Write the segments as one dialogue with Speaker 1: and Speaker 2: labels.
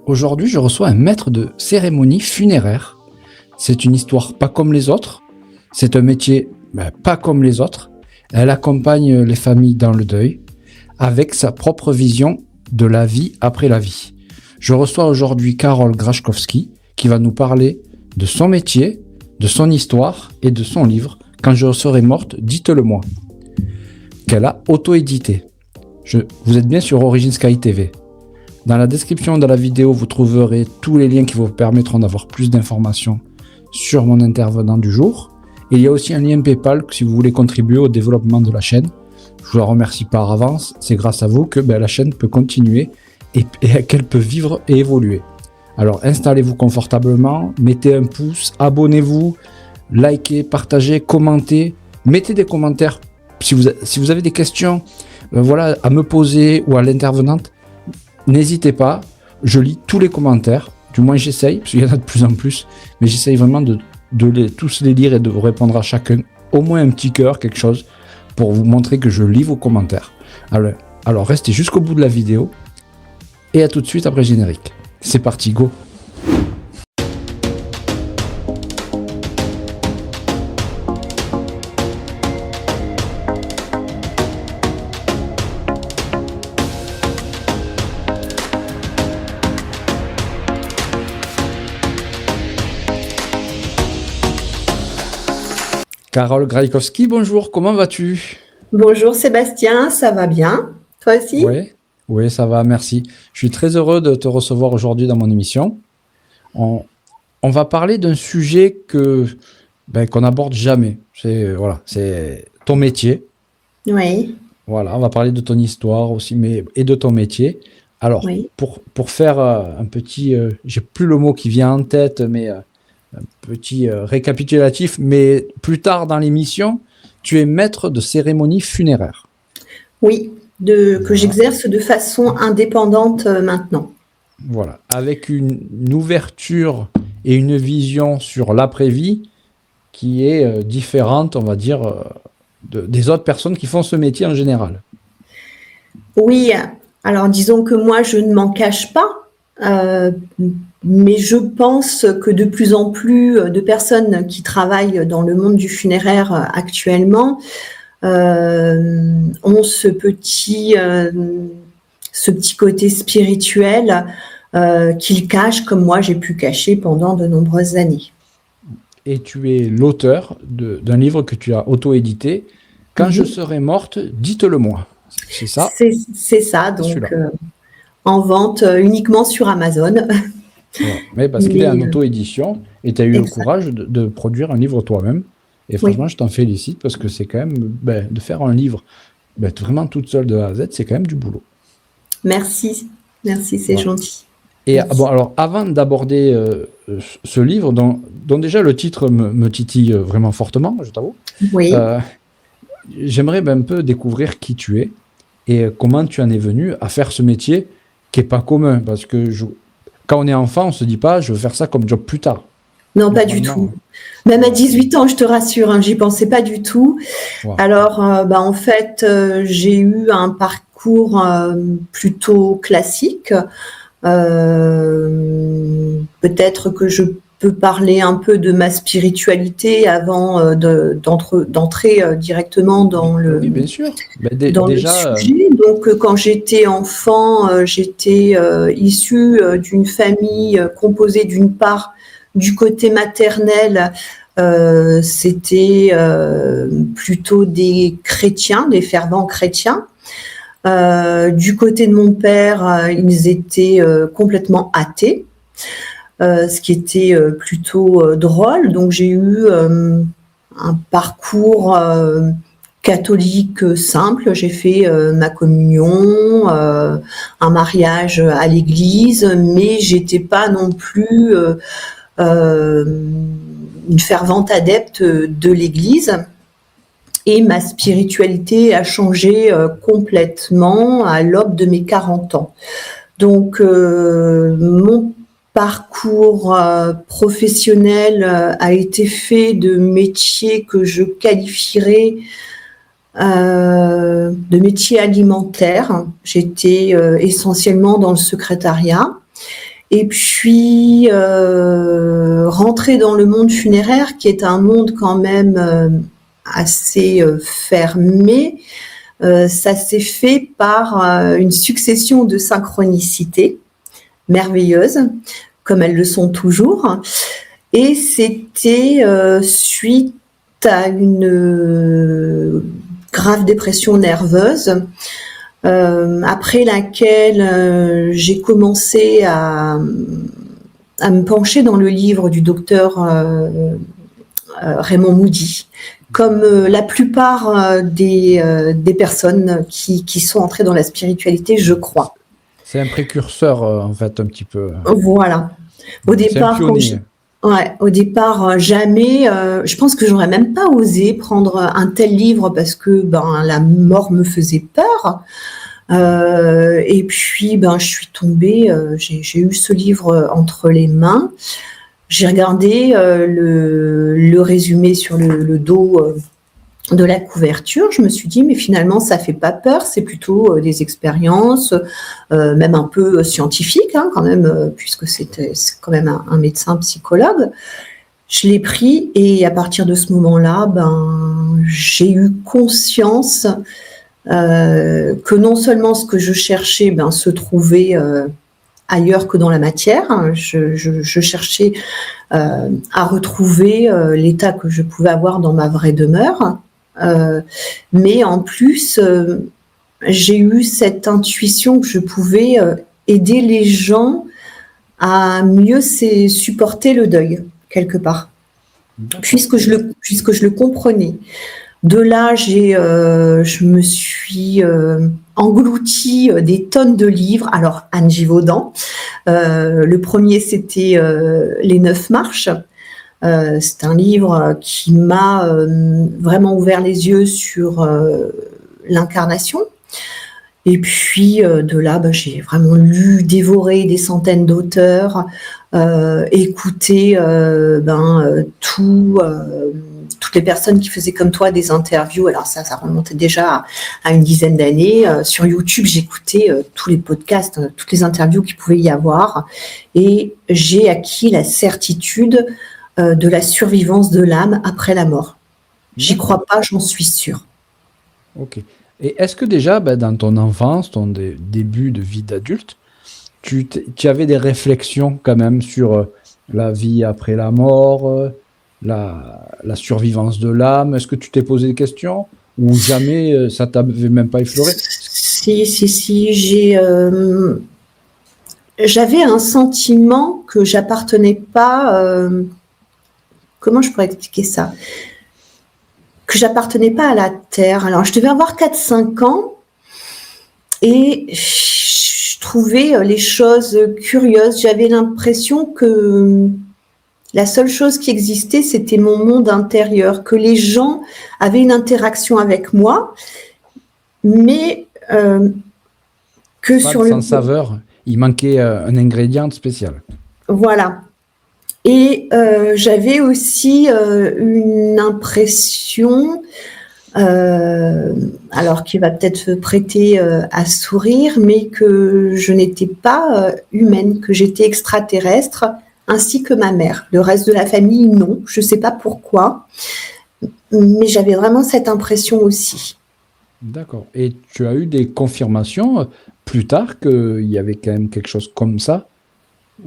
Speaker 1: Aujourd'hui, je reçois un maître de cérémonie funéraire. C'est une histoire pas comme les autres. C'est un métier pas comme les autres. Elle accompagne les familles dans le deuil avec sa propre vision de la vie après la vie. Je reçois aujourd'hui Karol Graszkowski qui va nous parler de son métier, de son histoire et de son livre « Quand je serai morte, dites-le-moi » qu'elle a auto-édité. Vous êtes bien sur Origin Sky TV. Dans la description de la vidéo, vous trouverez tous les liens qui vous permettront d'avoir plus d'informations sur mon intervenant du jour. Et il y a aussi un lien PayPal si vous voulez contribuer au développement de la chaîne. Je vous la remercie par avance. C'est grâce à vous que la chaîne peut continuer et qu'elle peut vivre et évoluer. Alors installez-vous confortablement, mettez un pouce, abonnez-vous, likez, partagez, commentez, mettez des commentaires. Si vous avez des questions à me poser ou à l'intervenante, n'hésitez pas, je lis tous les commentaires, du moins j'essaye, parce qu'il y en a de plus en plus, mais j'essaye vraiment de tous les lire et de répondre à chacun, au moins un petit cœur, quelque chose, pour vous montrer que je lis vos commentaires. Alors restez jusqu'au bout de la vidéo, et à tout de suite après le générique. C'est parti, go! Karol Graszkowski, bonjour, comment vas-tu?
Speaker 2: Bonjour Sébastien, ça va bien? Toi aussi?
Speaker 1: Oui, ça va, merci. Je suis très heureux de te recevoir aujourd'hui dans mon émission. On va parler d'un sujet qu'on n'aborde jamais. C'est ton métier.
Speaker 2: Oui.
Speaker 1: Voilà, on va parler de ton histoire aussi, et de ton métier. Alors,
Speaker 2: Oui.
Speaker 1: pour faire un petit, j'ai plus le mot qui vient en tête, mais un petit récapitulatif, mais plus tard dans l'émission, tu es maître de cérémonie funéraire.
Speaker 2: Oui, que j'exerce de façon indépendante maintenant.
Speaker 1: Voilà, avec une ouverture et une vision sur l'après-vie qui est différente, on va dire, des autres personnes qui font ce métier en général.
Speaker 2: Oui, alors disons que moi, je ne m'en cache pas, mais je pense que de plus en plus de personnes qui travaillent dans le monde du funéraire actuellement ont ce petit côté spirituel qu'ils cachent, comme moi j'ai pu cacher pendant de nombreuses années.
Speaker 1: Et tu es l'auteur d'un livre que tu as auto-édité, « Quand je serai morte, dites-le-moi ». C'est ça?
Speaker 2: C'est ça, donc en vente uniquement sur Amazon.
Speaker 1: Ouais, mais parce qu'il est en auto-édition et tu as eu le courage de produire un livre toi-même. Et franchement, je t'en félicite parce que c'est quand même, de faire un livre vraiment toute seule de A à Z, c'est quand même du boulot.
Speaker 2: Merci, c'est gentil.
Speaker 1: Et alors, avant d'aborder ce livre, dont déjà le titre me titille vraiment fortement, je t'avoue, j'aimerais un peu découvrir qui tu es et comment tu en es venu à faire ce métier qui n'est pas commun. Parce que quand on est enfant, on ne se dit pas « je veux faire ça comme job plus tard ».
Speaker 2: Non, pas du tout. Même à 18 ans, je te rassure, j'y pensais pas du tout. Wow. Alors, en fait, j'ai eu un parcours plutôt classique. Peut-être que je peux parler un peu de ma spiritualité avant d'entrer directement dans le,
Speaker 1: bien sûr.
Speaker 2: Dans le sujet. Donc, quand j'étais enfant, j'étais issue d'une famille composée d'une part du côté maternel, c'était plutôt des chrétiens, des fervents chrétiens. Du côté de mon père, ils étaient complètement athées, ce qui était plutôt drôle. Donc j'ai eu un parcours catholique simple. J'ai fait ma communion, un mariage à l'église, mais j'étais pas non plus une fervente adepte de l'église. Et ma spiritualité a changé complètement à l'aube de mes 40 ans. Donc, mon parcours professionnel a été fait de métiers que je qualifierais de métiers alimentaires. J'étais essentiellement dans le secrétariat. Et puis, rentrer dans le monde funéraire, qui est un monde quand même assez fermé, ça s'est fait par une succession de synchronicités merveilleuses, comme elles le sont toujours. Et c'était suite à une grave dépression nerveuse, après laquelle j'ai commencé à me pencher dans le livre du docteur Raymond Moody, comme la plupart des personnes qui sont entrées dans la spiritualité, je crois.
Speaker 1: C'est un précurseur, en fait, un petit peu.
Speaker 2: Voilà. Au départ, jamais. Je pense que j'aurais même pas osé prendre un tel livre parce que la mort me faisait peur. Et puis, je suis tombée. J'ai eu ce livre entre les mains. J'ai regardé le résumé sur le dos de la couverture. Je me suis dit, mais finalement, ça fait pas peur. C'est plutôt des expériences, même un peu scientifiques, quand même, puisque c'est quand même un médecin psychologue. Je l'ai pris et à partir de ce moment-là, j'ai eu conscience que non seulement ce que je cherchais se trouvait ailleurs que dans la matière. Je cherchais à retrouver l'état que je pouvais avoir dans ma vraie demeure. Mais en plus, j'ai eu cette intuition que je pouvais aider les gens à mieux supporter le deuil, quelque part, puisque je le comprenais. De là, je me suis englouti des tonnes de livres. Alors, Anne Givaudan, le premier, c'était Les 9 marches. C'est un livre qui m'a vraiment ouvert les yeux sur l'incarnation. Et puis, de là, j'ai vraiment lu, dévoré des centaines d'auteurs, écouté toutes les personnes qui faisaient comme toi des interviews. Alors ça remontait déjà à une dizaine d'années. Sur YouTube, j'écoutais tous les podcasts, toutes les interviews qu'il pouvait y avoir. Et j'ai acquis la certitude de la survivance de l'âme après la mort. J'y crois pas, j'en suis sûre.
Speaker 1: Ok. Et est-ce que déjà, dans ton enfance, ton début de vie d'adulte, tu avais des réflexions quand même sur la vie après la mort, la survivance de l'âme? Est-ce que tu t'es posé des questions ou jamais ça t'avait même pas effleuré?
Speaker 2: Si, j'avais un sentiment que j'appartenais pas. Comment je pourrais expliquer ça? Que j'appartenais pas à la Terre. Alors, je devais avoir 4-5 ans et je trouvais les choses curieuses. J'avais l'impression que la seule chose qui existait, c'était mon monde intérieur, que les gens avaient une interaction avec moi, mais que
Speaker 1: pas
Speaker 2: sur
Speaker 1: sans saveur, il manquait un ingrédient spécial.
Speaker 2: Voilà. Et j'avais aussi une impression, alors qui va peut-être prêter à sourire, mais que je n'étais pas humaine, que j'étais extraterrestre, ainsi que ma mère. Le reste de la famille, non. Je ne sais pas pourquoi, mais j'avais vraiment cette impression aussi.
Speaker 1: D'accord. Et tu as eu des confirmations plus tard qu'il y avait quand même quelque chose comme ça?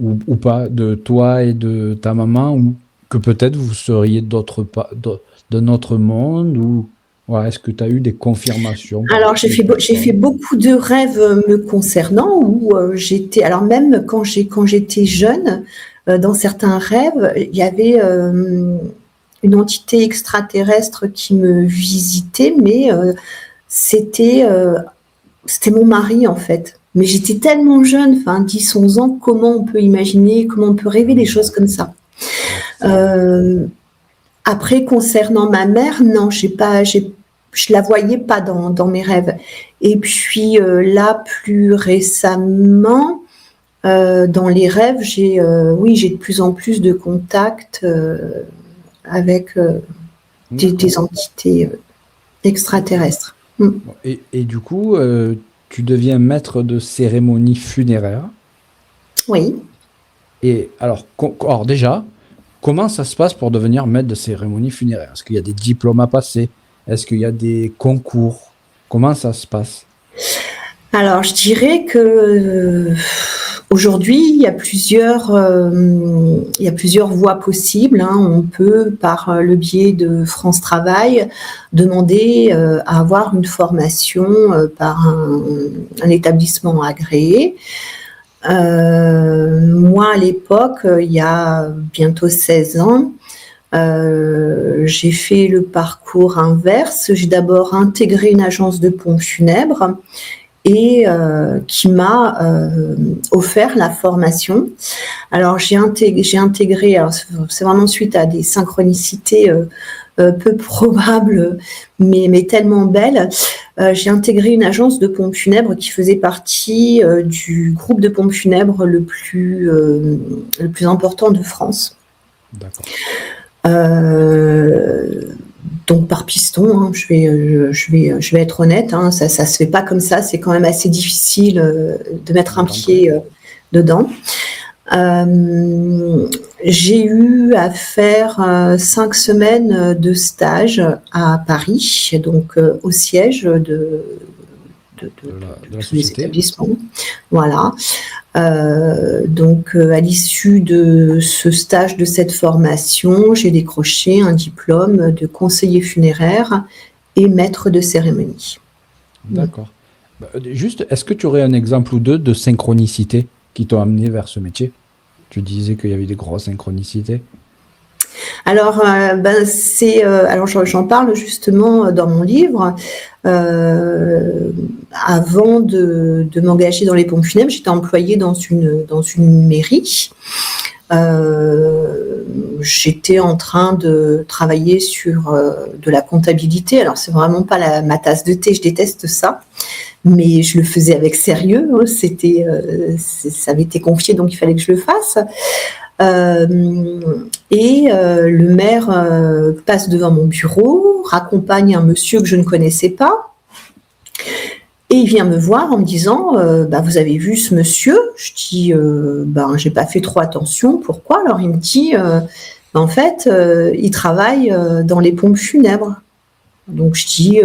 Speaker 1: Ou pas, de toi et de ta maman, ou que peut-être vous seriez d'un autre monde, ou est-ce que tu as eu des confirmations?
Speaker 2: Alors j'ai fait beaucoup de rêves me concernant, où j'étais, alors même quand j'étais jeune, dans certains rêves, il y avait une entité extraterrestre qui me visitait, mais c'était mon mari en fait. Mais j'étais tellement jeune, 10-11 ans, comment on peut imaginer, comment on peut rêver des choses comme ça. Après, concernant ma mère, non, je la voyais pas dans mes rêves. Et puis là, plus récemment, dans les rêves, j'ai de plus en plus de contacts avec des entités extraterrestres.
Speaker 1: Et du coup, tu deviens maître de cérémonie funéraire.
Speaker 2: Oui.
Speaker 1: Et alors déjà, comment ça se passe pour devenir maître de cérémonie funéraire? Est-ce qu'il y a des diplômes à passer? Est-ce qu'il y a des concours? Comment ça se passe?
Speaker 2: Alors, je dirais que aujourd'hui, il y a plusieurs voies possibles, hein. On peut, par le biais de France Travail, demander à avoir une formation par un établissement agréé. Moi, à l'époque, il y a bientôt 16 ans, j'ai fait le parcours inverse. J'ai d'abord intégré une agence de pompes funèbres et qui m'a offert la formation. Alors j'ai intégré, alors c'est vraiment suite à des synchronicités peu probables, mais tellement belles. J'ai intégré une agence de pompes funèbres qui faisait partie du groupe de pompes funèbres le plus important de France.
Speaker 1: D'accord.
Speaker 2: Donc par piston, hein, je vais être honnête, hein, ça se fait pas comme ça, c'est quand même assez difficile de mettre un pied dedans. J'ai eu à faire 5 semaines de stage à Paris, donc au siège de
Speaker 1: la société.
Speaker 2: Établissements. Voilà. Donc, à l'issue de ce stage, de cette formation, j'ai décroché un diplôme de conseiller funéraire et maître de cérémonie.
Speaker 1: D'accord. Juste, est-ce que tu aurais un exemple ou deux de synchronicité qui t'ont amené vers ce métier? Tu disais qu'il y avait des grosses synchronicités.
Speaker 2: Alors, alors j'en parle justement dans mon livre. Avant de m'engager dans les pompes funèbres, j'étais employée dans une mairie. J'étais en train de travailler sur de la comptabilité. Alors, c'est vraiment pas ma tasse de thé, je déteste ça. Mais je le faisais avec sérieux. Hein. Ça m'avait été confié, donc il fallait que je le fasse. Le maire passe devant mon bureau, raccompagne un monsieur que je ne connaissais pas, et il vient me voir en me disant vous avez vu ce monsieur? Je dis j'ai pas fait trop attention. Pourquoi? Alors il me dit en fait il travaille dans les pompes funèbres. Donc je dis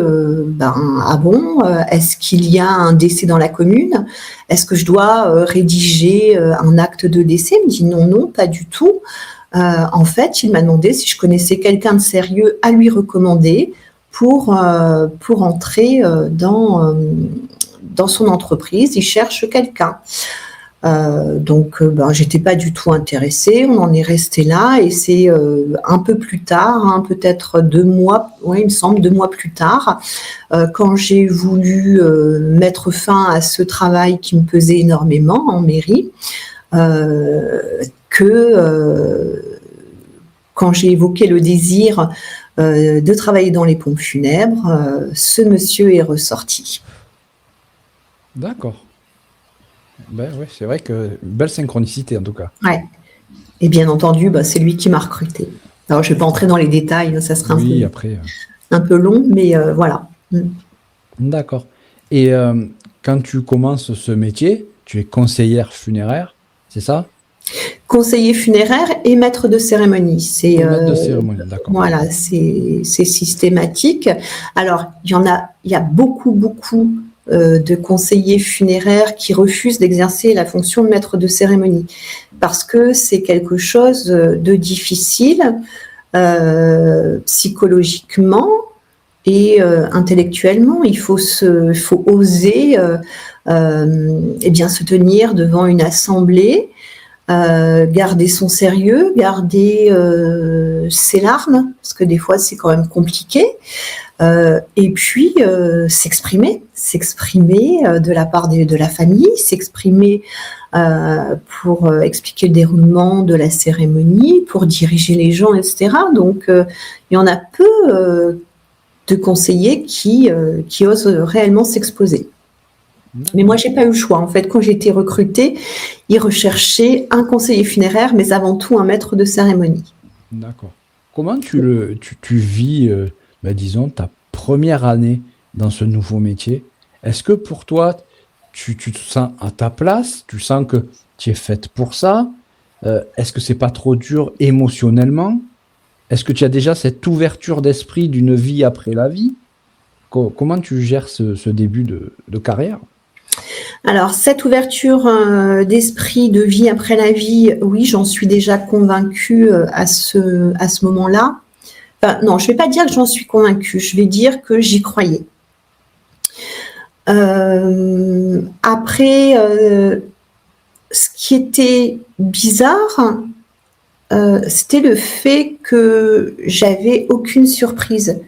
Speaker 2: ah bon, est-ce qu'il y a un décès dans la commune? Est-ce que je dois rédiger un acte de décès? Il me dit non, pas du tout. En fait, il m'a demandé si je connaissais quelqu'un de sérieux à lui recommander pour entrer dans son entreprise. Il cherche quelqu'un. Donc, j'étais pas du tout intéressée. On en est resté là, et c'est un peu plus tard, hein, peut-être 2 mois, il me semble 2 mois plus tard, quand j'ai voulu mettre fin à ce travail qui me pesait énormément en mairie, quand j'ai évoqué le désir de travailler dans les pompes funèbres, ce monsieur est ressorti.
Speaker 1: D'accord. Ouais, c'est vrai que belle synchronicité en tout cas.
Speaker 2: Ouais. Et bien entendu, c'est lui qui m'a recruté. Alors, je ne vais pas entrer dans les détails, ça sera un peu long, mais voilà.
Speaker 1: D'accord. Et quand tu commences ce métier, tu es conseillère funéraire, c'est ça?
Speaker 2: Conseiller funéraire et maître de cérémonie.
Speaker 1: Maître de cérémonie, d'accord.
Speaker 2: Voilà, c'est systématique. Alors, il y a beaucoup de conseillers funéraires qui refusent d'exercer la fonction de maître de cérémonie parce que c'est quelque chose de difficile psychologiquement et intellectuellement. Il faut oser se tenir devant une assemblée, garder son sérieux, garder ses larmes, parce que des fois c'est quand même compliqué, et puis s'exprimer de la part de la famille, s'exprimer pour expliquer le déroulement de la cérémonie, pour diriger les gens, etc. Donc il y en a peu de conseillers qui osent réellement s'exposer. Mais moi, j'ai pas eu le choix. En fait, quand j'ai été recrutée, ils recherchaient un conseiller funéraire, mais avant tout un maître de cérémonie.
Speaker 1: D'accord. Comment tu vis, disons, ta première année dans ce nouveau métier? Est-ce que pour toi, tu te sens à ta place? Tu sens que tu es faite pour ça? Est-ce que c'est pas trop dur émotionnellement? Est-ce que tu as déjà cette ouverture d'esprit d'une vie après la vie? Comment tu gères ce début de carrière?
Speaker 2: Alors, cette ouverture d'esprit de vie après la vie, oui, j'en suis déjà convaincue à ce moment-là. Enfin, non, je ne vais pas dire que j'en suis convaincue, je vais dire que j'y croyais. Après, ce qui était bizarre, c'était le fait que j'avais aucune surprise.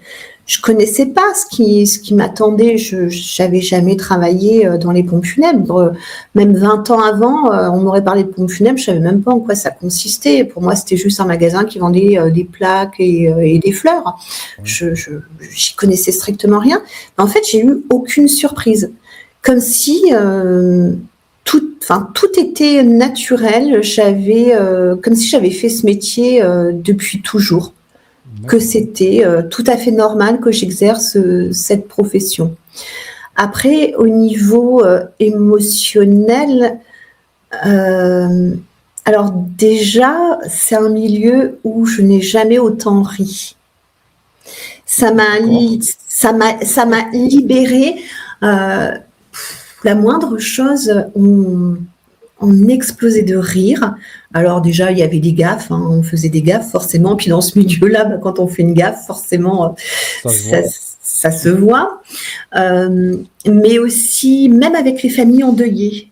Speaker 2: Je connaissais pas ce qui m'attendait. J'avais jamais travaillé dans les pompes funèbres. Même 20 ans avant, on m'aurait parlé de pompes funèbres, je savais même pas en quoi ça consistait. Pour moi, c'était juste un magasin qui vendait des plaques et des fleurs. J'y connaissais strictement rien. Mais en fait, j'ai eu aucune surprise. Comme si tout était naturel. Comme si j'avais fait ce métier depuis toujours. Que c'était tout à fait normal que j'exerce cette profession. Après, au niveau émotionnel, alors déjà, c'est un milieu où je n'ai jamais autant ri. Ça m'a libérée. La moindre chose, on explosait de rire. Alors déjà, il y avait des gaffes, hein, on faisait des gaffes forcément. Puis dans ce milieu-là, quand on fait une gaffe, forcément, ça se voit. Mais aussi, même avec les familles endeuillées,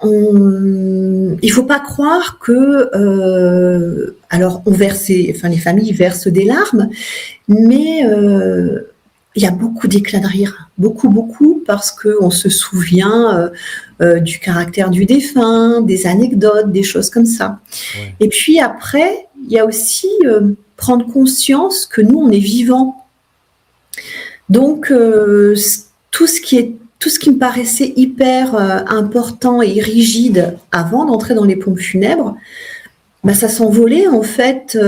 Speaker 2: il faut pas croire que, alors les familles versent des larmes, mais il y a beaucoup d'éclats de rire, beaucoup, parce qu'on se souvient du caractère du défunt, des anecdotes, des choses comme ça. Ouais. Et puis après, il y a aussi prendre conscience que nous, on est vivants. Donc, tout ce qui me paraissait hyper important et rigide avant d'entrer dans les pompes funèbres, ça s'envolait en fait.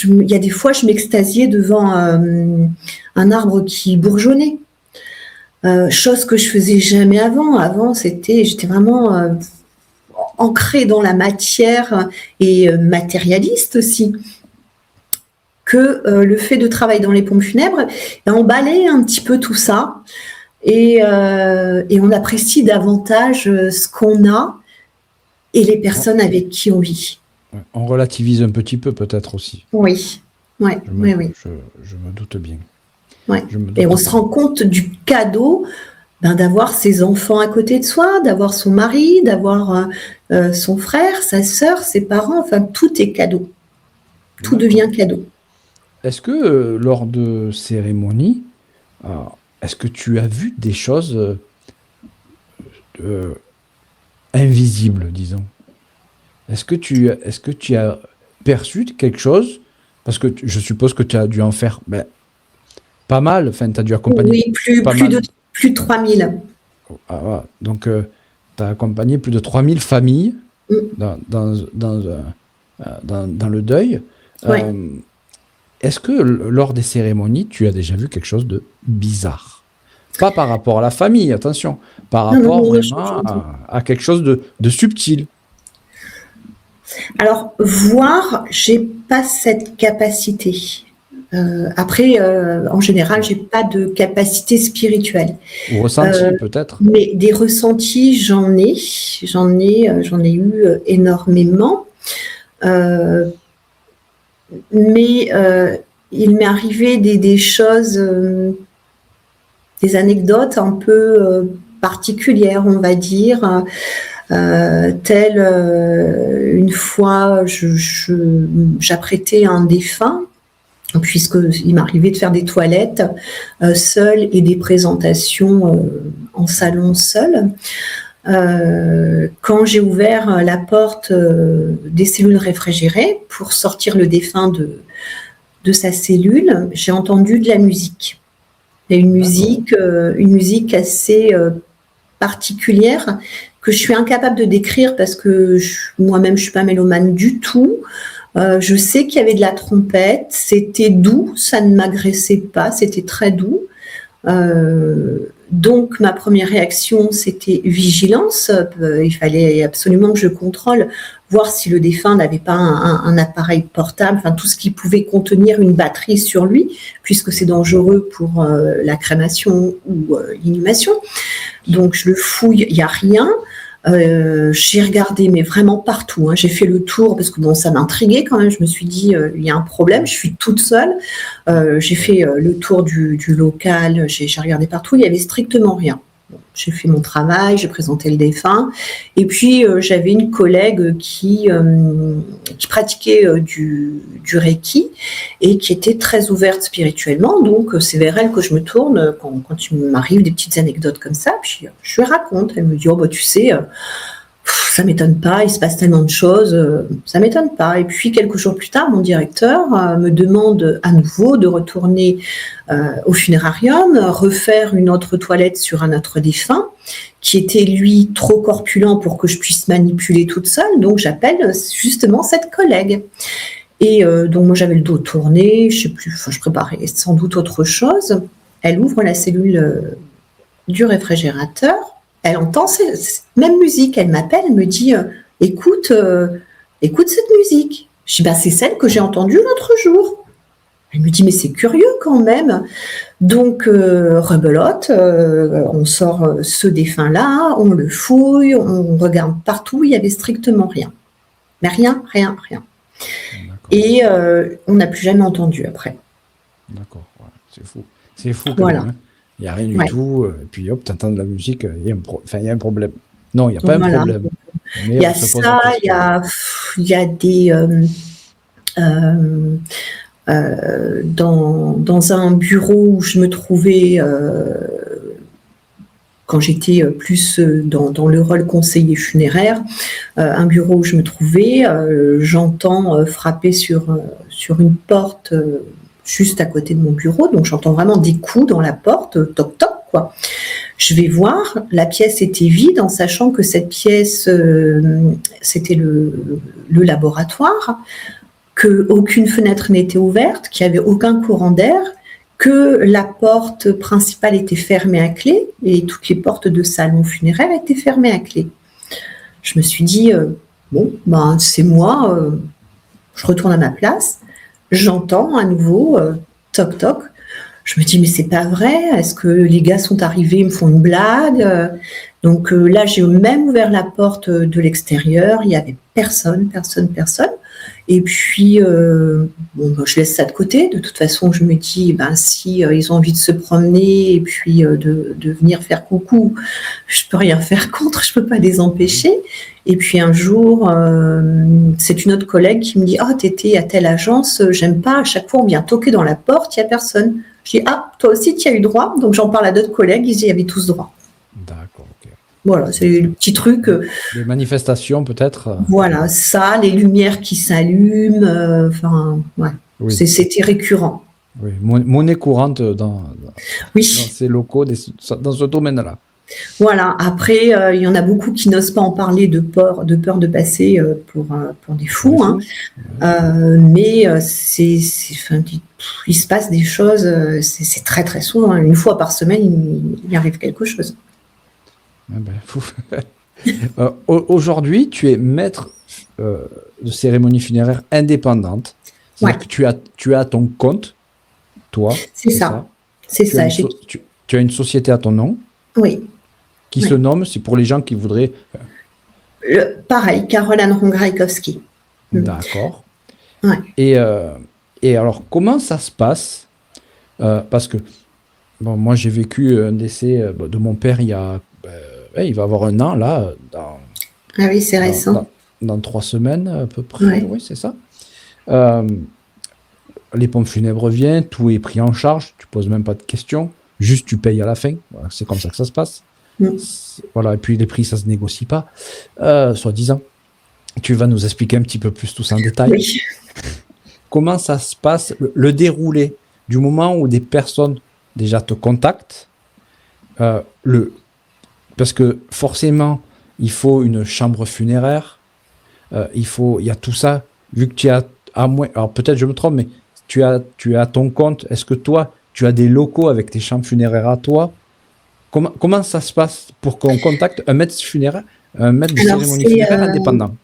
Speaker 2: Il y a des fois, je m'extasiais devant un arbre qui bourgeonnait. Chose que je faisais jamais avant. Avant, j'étais vraiment ancrée dans la matière et matérialiste aussi. Que le fait de travailler dans les pompes funèbres, on balaye un petit peu tout ça et on apprécie davantage ce qu'on a et les personnes avec qui on vit.
Speaker 1: On relativise un petit peu peut-être aussi.
Speaker 2: Oui.
Speaker 1: Je me doute bien.
Speaker 2: Ouais. Et on se rend compte du cadeau d'avoir ses enfants à côté de soi, d'avoir son mari, d'avoir son frère, sa sœur, ses parents, enfin tout est cadeau. Tout devient cadeau.
Speaker 1: Est-ce que lors de cérémonies, est-ce que tu as vu des choses invisibles, disons? Est-ce que tu as perçu quelque chose? Parce que je suppose que tu as dû en faire pas mal, enfin tu as dû accompagner...
Speaker 2: Oui, plus de 3000.
Speaker 1: Donc tu as accompagné plus de 3000 familles dans le deuil.
Speaker 2: Ouais.
Speaker 1: Est-ce que lors des cérémonies, tu as déjà vu quelque chose de bizarre? Pas par rapport à la famille, attention, par rapport vraiment à quelque chose de subtil.
Speaker 2: Alors, voir, j'ai pas cette capacité. Après, en général, j'ai pas de capacité spirituelle.
Speaker 1: Ou ressenti, peut-être.
Speaker 2: Mais des ressentis, j'en ai eu énormément. Mais il m'est arrivé des choses, des anecdotes un peu particulières, on va dire. Telle une fois, j'apprêtais un défunt, puisqu'il m'arrivait de faire des toilettes seule et des présentations en salon seule. Quand j'ai ouvert la porte des cellules réfrigérées pour sortir le défunt de sa cellule, j'ai entendu de la musique. Et une musique assez particulière que je suis incapable de décrire parce que moi-même je suis pas mélomane du tout. Je sais qu'il y avait de la trompette, c'était doux, ça ne m'agressait pas, c'était très doux. Donc, ma première réaction, c'était vigilance. Il fallait absolument que je contrôle, voir si le défunt n'avait pas un appareil portable, enfin tout ce qui pouvait contenir une batterie sur lui, puisque c'est dangereux pour la crémation ou l'inhumation. Donc, je le fouille, il n'y a rien. J'ai regardé, mais vraiment partout. J'ai fait le tour parce que bon, ça m'intriguait quand même. Je me suis dit, il y a un problème. Je suis toute seule. J'ai fait le tour du local. J'ai regardé partout. Il y avait strictement rien. Bon, j'ai fait mon travail. J'ai présenté le défunt. Et puis j'avais une collègue qui pratiquait du Reiki et qui était très ouverte spirituellement. Donc c'est vers elle que je me tourne quand il m'arrive des petites anecdotes comme ça. Puis je lui raconte. Elle me dit, oh bah tu sais. Ça m'étonne pas, il se passe tellement de choses, ça m'étonne pas. Et puis quelques jours plus tard, mon directeur me demande à nouveau de retourner au funérarium, refaire une autre toilette sur un autre défunt, qui était lui trop corpulent pour que je puisse manipuler toute seule. Donc j'appelle justement cette collègue. Et donc moi j'avais le dos tourné, je sais plus, je préparais sans doute autre chose. Elle ouvre la cellule du réfrigérateur. Elle entend cette même musique, elle m'appelle, elle me dit écoute cette musique. Je dis c'est celle que j'ai entendue l'autre jour. Elle me dit mais c'est curieux quand même. Donc rebelote, on sort ce défunt-là, on le fouille, on regarde partout, il n'y avait strictement rien. Mais rien.
Speaker 1: D'accord.
Speaker 2: Et on n'a plus jamais entendu après.
Speaker 1: D'accord, ouais, c'est fou. C'est fou quand
Speaker 2: Voilà.
Speaker 1: même, hein. Il n'y a rien du tout, et puis hop, tu entends de la musique, il y a un problème. Non, il n'y a pas un problème.
Speaker 2: Il y a ça, il y a des... dans un bureau où je me trouvais quand j'étais plus dans le rôle conseiller funéraire, un bureau où je me trouvais, j'entends frapper sur une porte juste à côté de mon bureau, donc j'entends vraiment des coups dans la porte, toc toc quoi. Je vais voir, la pièce était vide en sachant que cette pièce c'était le laboratoire, que aucune fenêtre n'était ouverte, qu'il n'y avait aucun courant d'air, que la porte principale était fermée à clé et toutes les portes de salon funéraire étaient fermées à clé. Je me suis dit c'est moi, je retourne à ma place. J'entends à nouveau toc toc. Je me dis mais c'est pas vrai. Est-ce que les gars sont arrivés, ils me font une blague? Donc là j'ai même ouvert la porte de l'extérieur. Il y avait personne. Et puis je laisse ça de côté. De toute façon je me dis si ils ont envie de se promener et puis de venir faire coucou, je peux rien faire contre. Je peux pas les empêcher. Et puis un jour, c'est une autre collègue qui me dit « t'étais à telle agence, j'aime pas, à chaque fois on vient toquer dans la porte, il n'y a personne. » Je dis « toi aussi tu as eu droit ?» Donc j'en parle à d'autres collègues, ils disent « il y avait tous droit. »
Speaker 1: D'accord, ok.
Speaker 2: Voilà, c'est le petit truc.
Speaker 1: Les manifestations peut-être.
Speaker 2: Voilà, ça, les lumières qui s'allument, oui. C'était récurrent.
Speaker 1: Oui, monnaie courante dans ces locaux, dans ce domaine-là.
Speaker 2: Voilà. Après, il y en a beaucoup qui n'osent pas en parler de peur de passer pour des fous. Mais il se passe des choses. C'est très très souvent. Une fois par semaine, il arrive quelque chose.
Speaker 1: Fou. Aujourd'hui, tu es maître de cérémonie funéraire indépendante. C'est-à-dire que tu as ton compte, toi.
Speaker 2: C'est ça. C'est ça.
Speaker 1: Tu as une société à ton nom.
Speaker 2: Oui.
Speaker 1: Qui se nomme, c'est pour les gens qui voudraient.
Speaker 2: Pareil, Caroline Rongrajkowski.
Speaker 1: D'accord.
Speaker 2: Ouais.
Speaker 1: Et alors, comment ça se passe? Parce que moi, j'ai vécu un décès de mon père il va avoir 1 an, là.
Speaker 2: Ah oui, c'est récent.
Speaker 1: Dans 3 semaines, à peu près. Oui, c'est ça. Les pompes funèbres viennent, tout est pris en charge, tu poses même pas de questions, juste tu payes à la fin. Voilà, c'est comme ça que ça se passe. Voilà, et puis les prix, ça se négocie pas, soi-disant. Tu vas nous expliquer un petit peu plus tout ça en détail.
Speaker 2: Oui.
Speaker 1: Comment ça se passe, le déroulé du moment où des personnes déjà te contactent, parce que forcément, il faut une chambre funéraire, il y a tout ça, vu que tu as, alors peut-être je me trompe, mais tu as ton compte, est-ce que toi, tu as des locaux avec tes chambres funéraires à toi? comment ça se passe pour qu'on contacte un maître funéraire, un maître de cérémonie funéraire indépendant?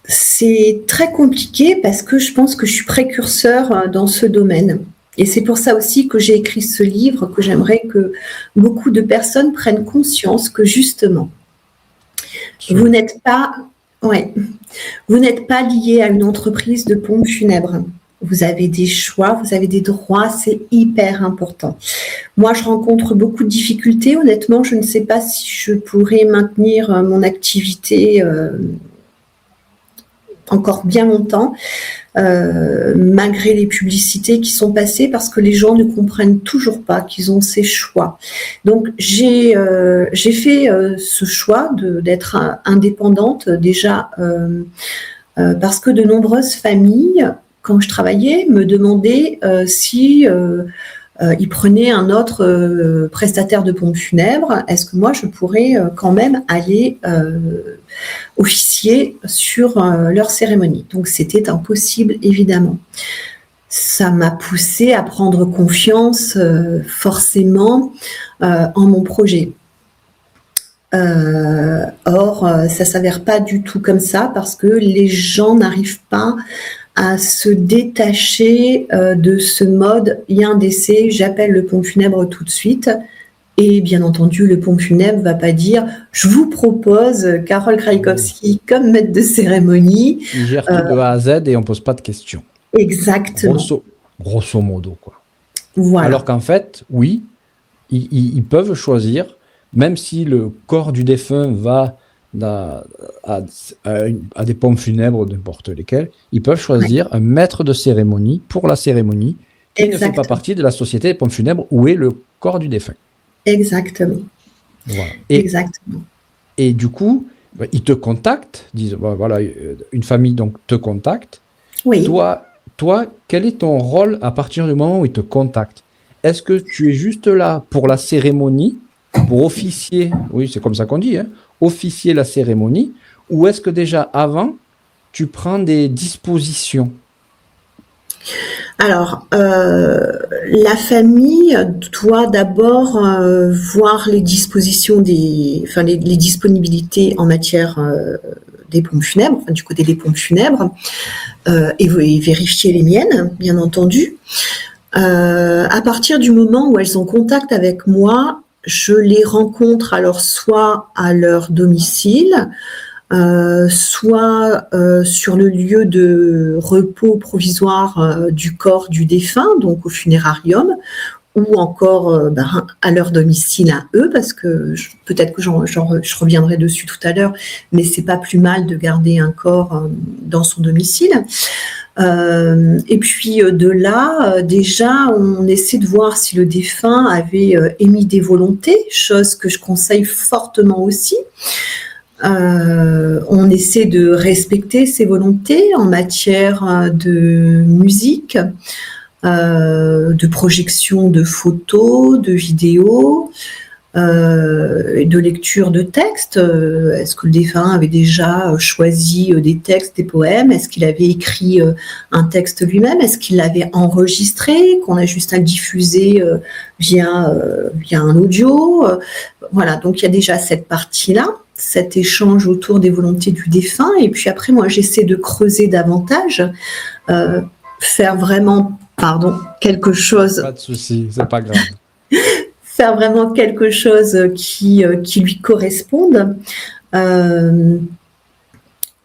Speaker 2: C'est très compliqué parce que je pense que je suis précurseur dans ce domaine. Et c'est pour ça aussi que j'ai écrit ce livre, que j'aimerais que beaucoup de personnes prennent conscience que justement, vous n'êtes pas lié à une entreprise de pompes funèbres. Vous avez des choix, vous avez des droits, c'est hyper important. Moi, je rencontre beaucoup de difficultés. Honnêtement, je ne sais pas si je pourrais maintenir mon activité encore bien longtemps, malgré les publicités qui sont passées, parce que les gens ne comprennent toujours pas qu'ils ont ces choix. Donc, j'ai fait ce choix d'être indépendante, déjà parce que de nombreuses familles, quand je travaillais, me demandaient si ils prenaient un autre prestataire de pompes funèbres, est-ce que moi je pourrais quand même aller officier sur leur cérémonie. Donc c'était impossible, évidemment. Ça m'a poussée à prendre confiance forcément en mon projet. Or, ça s'avère pas du tout comme ça, parce que les gens n'arrivent pas à se détacher de ce mode, il y a un décès, j'appelle le pompe funèbre tout de suite. Et bien entendu, le pompe funèbre ne va pas dire « je vous propose Carole Krajkowski comme maître de cérémonie ».
Speaker 1: Il gère tout de A à Z et on ne pose pas de questions.
Speaker 2: Exactement.
Speaker 1: Grosso modo, quoi.
Speaker 2: Voilà.
Speaker 1: Alors qu'en fait, oui, ils peuvent choisir, même si le corps du défunt va à des pompes funèbres, n'importe lesquelles, ils peuvent choisir un maître de cérémonie pour la cérémonie qui ne fait pas partie de la société des pompes funèbres où est le corps du défunt.
Speaker 2: Exactement.
Speaker 1: Voilà.
Speaker 2: Exactement.
Speaker 1: Et du coup, ils te contactent, disent, voilà, une famille donc te contacte.
Speaker 2: Oui.
Speaker 1: Toi, quel est ton rôle à partir du moment où ils te contactent? Est-ce que tu es juste là pour la cérémonie, pour officier, oui, c'est comme ça qu'on dit, hein, officier la cérémonie, ou est-ce que déjà avant, tu prends des dispositions?
Speaker 2: Alors, la famille doit d'abord voir les dispositions les disponibilités en matière des pompes funèbres, enfin, du côté des pompes funèbres, et vérifier les miennes, bien entendu. À partir du moment où elles ont contact avec moi, je les rencontre alors soit à leur domicile, soit sur le lieu de repos provisoire du corps du défunt, donc au funérarium, ou encore à leur domicile à eux, parce que peut-être que je reviendrai dessus tout à l'heure, mais c'est pas plus mal de garder un corps dans son domicile. Et puis de là, déjà, on essaie de voir si le défunt avait émis des volontés, chose que je conseille fortement aussi. On essaie de respecter ses volontés en matière de musique, de projection de photos, de vidéos, de lecture de textes. Est-ce que le défunt avait déjà choisi des textes, des poèmes? Est-ce qu'il avait écrit un texte lui-même? Est-ce qu'il l'avait enregistré, qu'on a juste à le diffuser via un audio? Voilà, donc il y a déjà cette partie-là, cet échange autour des volontés du défunt. Et puis après, moi, j'essaie de creuser davantage, faire vraiment, quelque chose...
Speaker 1: Pas de souci, c'est pas grave.
Speaker 2: Faire vraiment quelque chose qui lui corresponde.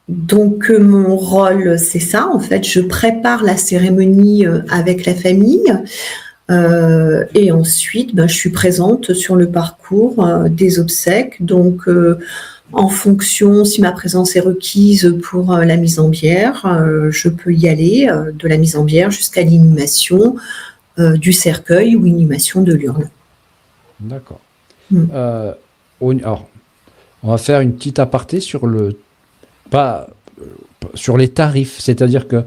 Speaker 2: Donc, mon rôle, c'est ça, en fait. Je prépare la cérémonie avec la famille. Et ensuite, je suis présente sur le parcours des obsèques. Donc, en fonction, si ma présence est requise pour la mise en bière, je peux y aller de la mise en bière jusqu'à l'inhumation du cercueil ou inhumation de l'urne.
Speaker 1: D'accord. Alors, on va faire une petite aparté sur sur les tarifs. C'est-à-dire que,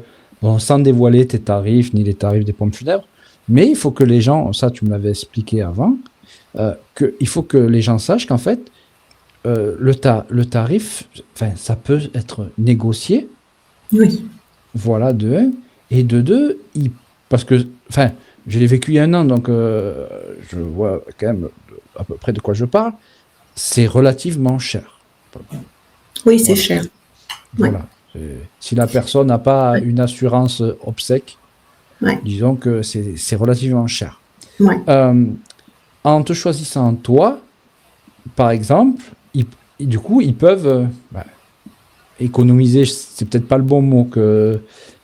Speaker 1: sans dévoiler tes tarifs, ni les tarifs des pompes funèbres, mais il faut que les gens, ça tu me l'avais expliqué avant, il faut que les gens sachent qu'en fait, le tarif, ça peut être négocié.
Speaker 2: Oui.
Speaker 1: Voilà, de un. Et de deux, parce que, je l'ai vécu il y a un an, donc je vois quand même à peu près de quoi je parle, c'est relativement cher.
Speaker 2: Oui, c'est cher.
Speaker 1: Voilà. Si la personne n'a pas une assurance obsèque, disons que c'est relativement cher. En te choisissant toi, par exemple, du coup, ils peuvent économiser, c'est peut-être pas le bon mot,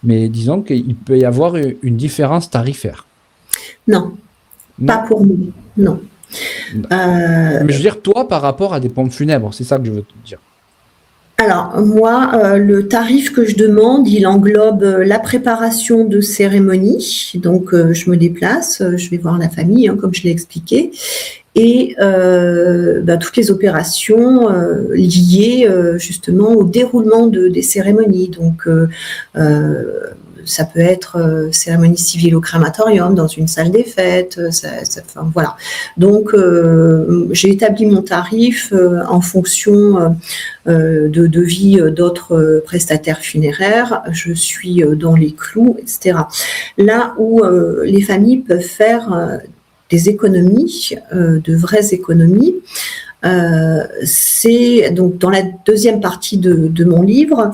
Speaker 1: mais disons qu'il peut y avoir une différence tarifaire.
Speaker 2: Non, pas pour nous, non.
Speaker 1: Mais je veux dire, toi, par rapport à des pompes funèbres, c'est ça que je veux te dire.
Speaker 2: Alors, moi, le tarif que je demande, il englobe la préparation de cérémonie. Donc, je me déplace, je vais voir la famille, comme je l'ai expliqué, et toutes les opérations liées justement au déroulement des cérémonies. Donc, ça peut être cérémonie civile au crématorium, dans une salle des fêtes, voilà. Donc, j'ai établi mon tarif en fonction de devis d'autres prestataires funéraires. Je suis dans les clous, etc. Là où les familles peuvent faire des économies, de vraies économies, c'est donc dans la deuxième partie de mon livre,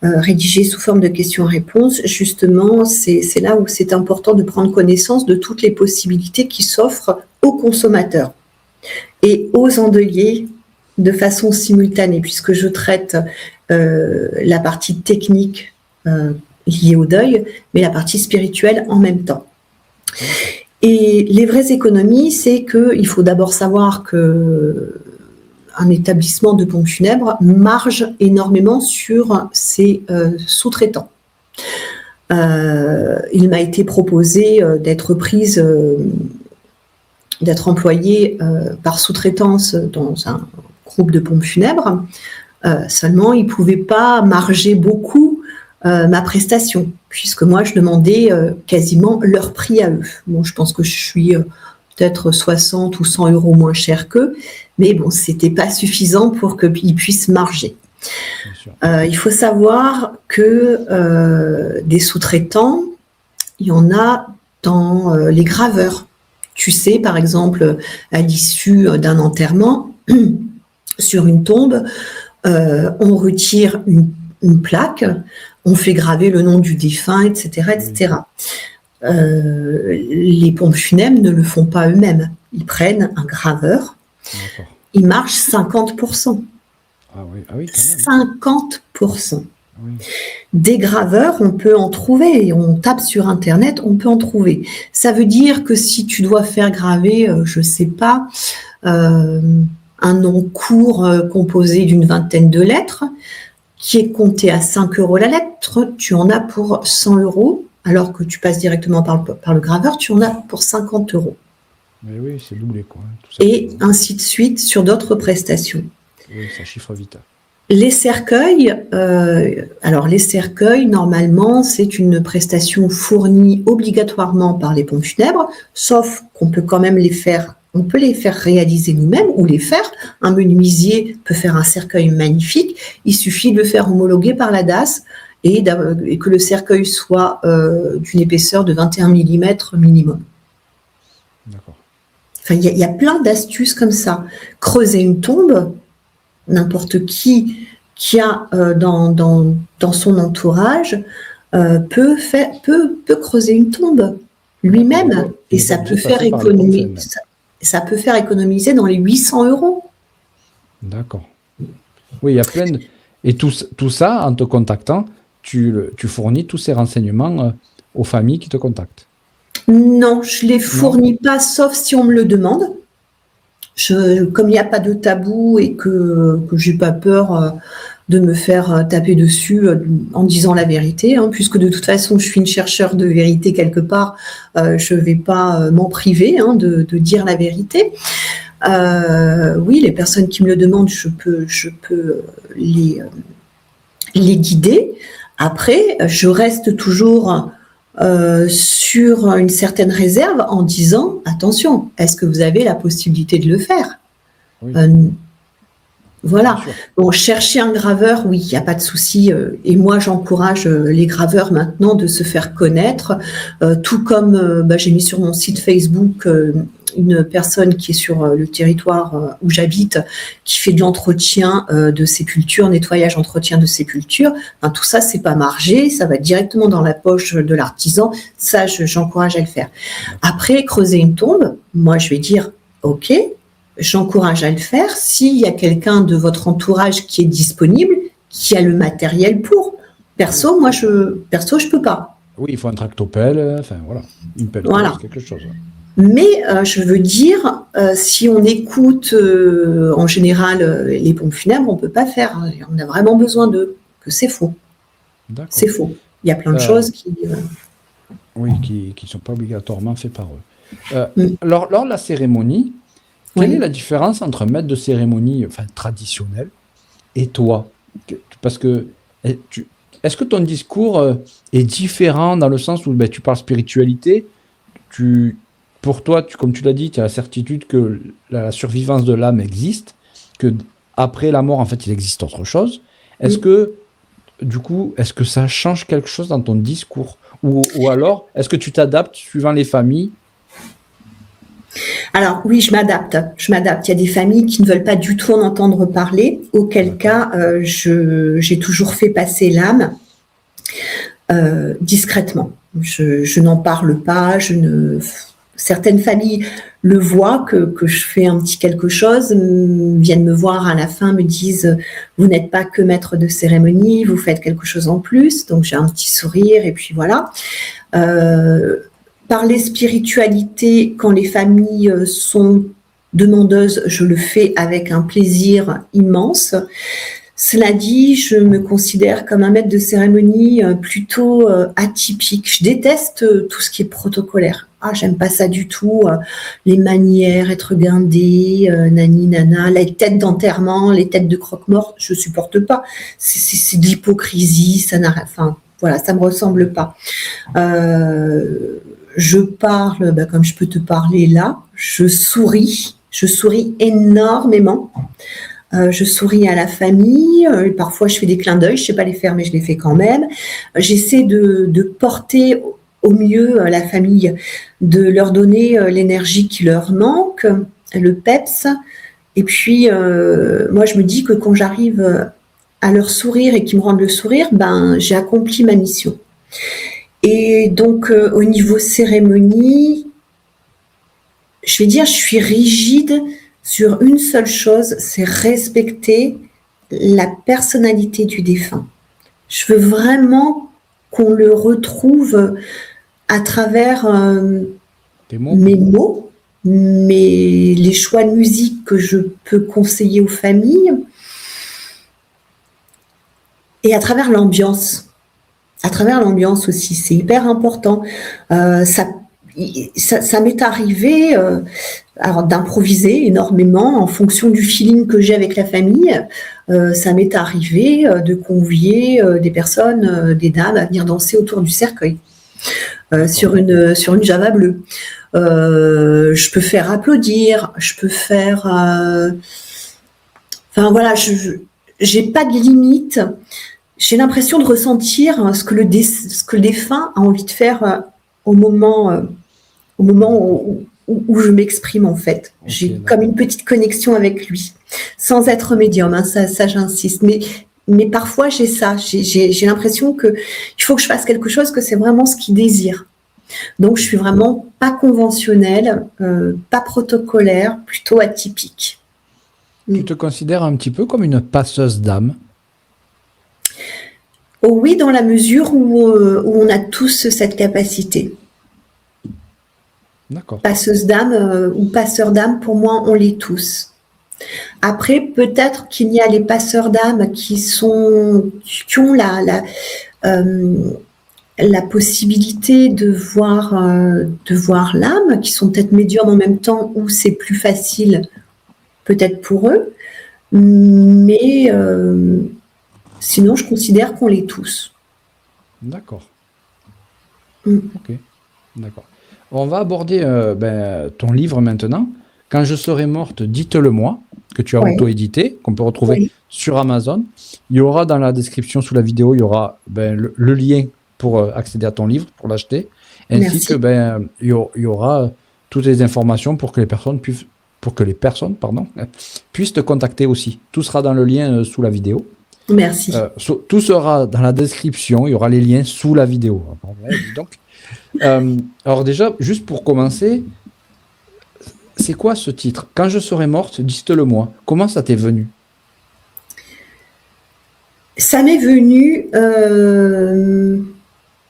Speaker 2: rédigé sous forme de questions-réponses. Justement, c'est là où c'est important de prendre connaissance de toutes les possibilités qui s'offrent aux consommateurs et aux endeuillés de façon simultanée, puisque je traite la partie technique liée au deuil, mais la partie spirituelle en même temps. Et les vraies économies, c'est qu'il faut d'abord savoir qu'un établissement de pompes funèbres marge énormément sur ses sous-traitants. Il m'a été proposé d'être employé par sous-traitance dans un groupe de pompes funèbres. Seulement, ils ne pouvaient pas marger beaucoup ma prestation, puisque moi, je demandais quasiment leur prix à eux. Bon, je pense que je suis peut-être 60 ou 100 euros moins cher qu'eux, mais bon, ce n'était pas suffisant pour qu'ils puissent marger. Il faut savoir que des sous-traitants, il y en a dans les graveurs. Tu sais, par exemple, à l'issue d'un enterrement, sur une tombe, on retire une plaque, on fait graver le nom du défunt, etc., etc. Les pompes funèbres ne le font pas eux-mêmes. Ils prennent un graveur, ils marchent 50%.
Speaker 1: Ah oui, quand même.
Speaker 2: 50%. Oui. Des graveurs, on peut en trouver. On tape sur Internet, on peut en trouver. Ça veut dire que si tu dois faire graver, je ne sais pas, un nom court composé d'une vingtaine de lettres, qui est compté à 5 euros la lettre, tu en as pour 100 euros, alors que tu passes directement par le graveur, tu en as pour 50 euros.
Speaker 1: Mais oui, c'est doublé, quoi.
Speaker 2: Et ainsi de suite sur d'autres prestations.
Speaker 1: Oui, ça chiffre vite.
Speaker 2: Les cercueils, les cercueils, normalement, c'est une prestation fournie obligatoirement par les pompes funèbres, sauf qu'on peut quand même les faire réaliser nous-mêmes ou les faire. Un menuisier peut faire un cercueil magnifique, il suffit de le faire homologuer par la DAS et que le cercueil soit d'une épaisseur de 21 mm minimum.
Speaker 1: D'accord.
Speaker 2: Enfin, il y a plein d'astuces comme ça. Creuser une tombe, n'importe qui a dans son entourage peut creuser une tombe lui-même et ça peut faire économiser dans les 800 euros.
Speaker 1: D'accord. Oui, il y a plein de... Et tout ça, en te contactant, tu fournis tous ces renseignements aux familles qui te contactent?
Speaker 2: Non, je ne les fournis pas, sauf si on me le demande. Comme il n'y a pas de tabou et que je n'ai pas peur de me faire taper dessus en disant la vérité, puisque de toute façon, je suis une chercheure de vérité quelque part, je ne vais pas m'en priver de dire la vérité. Oui, les personnes qui me le demandent, je peux les guider. Après, je reste toujours sur une certaine réserve en disant, attention, est-ce que vous avez la possibilité de le faire? Oui. Voilà. Bon, chercher un graveur, oui, il n'y a pas de souci. Et moi, j'encourage les graveurs maintenant de se faire connaître. Tout comme j'ai mis sur mon site Facebook une personne qui est sur le territoire où j'habite, qui fait de l'entretien de sépulture, nettoyage, entretien de sépulture. Enfin, tout ça, c'est pas margé, ça va directement dans la poche de l'artisan. Ça, j'encourage à le faire. Après, creuser une tombe, moi, je vais dire, ok, j'encourage à le faire s'il y a quelqu'un de votre entourage qui est disponible, qui a le matériel pour. Perso, je peux pas.
Speaker 1: Oui, il faut un tractopelle, enfin voilà, une pelle,
Speaker 2: Voilà.
Speaker 1: quelque chose.
Speaker 2: Mais je veux dire, si on écoute en général les pompes funèbres, on peut pas faire. On a vraiment besoin d'eux. Que c'est faux.
Speaker 1: D'accord.
Speaker 2: C'est faux. Il y a plein de choses qui.
Speaker 1: Oui, qui sont pas obligatoirement faites par eux. Lors de la cérémonie, quelle est la différence entre un maître de cérémonie, traditionnel, et toi? Parce que est-ce que ton discours est différent dans le sens où tu parles spiritualité, pour toi, comme tu l'as dit, tu as la certitude que la survivance de l'âme existe, que après la mort, en fait, il existe autre chose. Est-ce que, du coup, est-ce que ça change quelque chose dans ton discours? Ou alors, est-ce que tu t'adaptes suivant les familles?
Speaker 2: Alors oui, je m'adapte. Il y a des familles qui ne veulent pas du tout en entendre parler, auquel cas j'ai toujours fait passer l'âme discrètement. Je n'en parle pas, certaines familles le voient que je fais un petit quelque chose, viennent me voir à la fin, me disent « Vous n'êtes pas que maître de cérémonie, vous faites quelque chose en plus ». Donc j'ai un petit sourire et puis voilà. Parler spiritualité, quand les familles sont demandeuses, je le fais avec un plaisir immense. Cela dit, je me considère comme un maître de cérémonie plutôt atypique. Je déteste tout ce qui est protocolaire. Ah, j'aime pas ça du tout. Les manières, être guindé, nani, nana, les têtes d'enterrement, les têtes de croque-mort, je supporte pas. C'est de l'hypocrisie, ça n'a rien. Enfin, voilà, ça me ressemble pas. Je parle, comme je peux te parler là. Je souris énormément. Je souris à la famille, parfois je fais des clins d'œil, je sais pas les faire mais je les fais quand même. J'essaie de porter au mieux la famille, de leur donner l'énergie qui leur manque, le peps. Et puis moi je me dis que quand j'arrive à leur sourire et qu'ils me rendent le sourire, j'ai accompli ma mission. Et donc au niveau cérémonie, je vais dire je suis rigide sur une seule chose, c'est respecter la personnalité du défunt. Je veux vraiment qu'on le retrouve à travers mes mots, les choix de musique que je peux conseiller aux familles, et à travers l'ambiance. À travers l'ambiance aussi, c'est hyper important. Ça m'est arrivé d'improviser énormément en fonction du feeling que j'ai avec la famille. Ça m'est arrivé de convier des personnes, des dames, à venir danser autour du cercueil sur une java bleue. Je peux faire applaudir, je peux faire... Enfin voilà, j'ai pas de limite. J'ai l'impression de ressentir ce que le défunt a envie de faire au moment où je m'exprime en fait. Okay, j'ai comme une petite connexion avec lui, sans être médium, hein, ça j'insiste. Mais parfois j'ai ça, j'ai l'impression qu'il faut que je fasse quelque chose, que c'est vraiment ce qu'il désire. Donc je suis vraiment pas conventionnelle, pas protocolaire, plutôt atypique.
Speaker 1: Tu te considères un petit peu comme une passeuse d'âme?
Speaker 2: Oh oui, dans la mesure où on a tous cette capacité.
Speaker 1: D'accord.
Speaker 2: Passeuse d'âme ou passeur d'âme, pour moi, on l'est tous. Après, peut-être qu'il y a les passeurs d'âme qui ont la possibilité de voir l'âme, qui sont peut-être médiums en même temps, où c'est plus facile, peut-être pour eux. Mais sinon, je considère qu'on l'est tous.
Speaker 1: D'accord. Ok, d'accord. On va aborder ton livre maintenant. Quand je serai morte, dites-le-moi, que tu as auto-édité, qu'on peut retrouver sur Amazon. Il y aura dans la description sous la vidéo, il y aura le lien pour accéder à ton livre, pour l'acheter. Ainsi que il y aura toutes les informations pour que les personnes puissent te contacter aussi. Tout sera dans le lien sous la vidéo.
Speaker 2: Merci.
Speaker 1: Tout sera dans la description. Il y aura les liens sous la vidéo. Dis donc. Alors déjà, juste pour commencer, c'est quoi ce titre? Quand je serai morte, dites-le-moi. Comment ça t'est venu?
Speaker 2: Ça m'est venu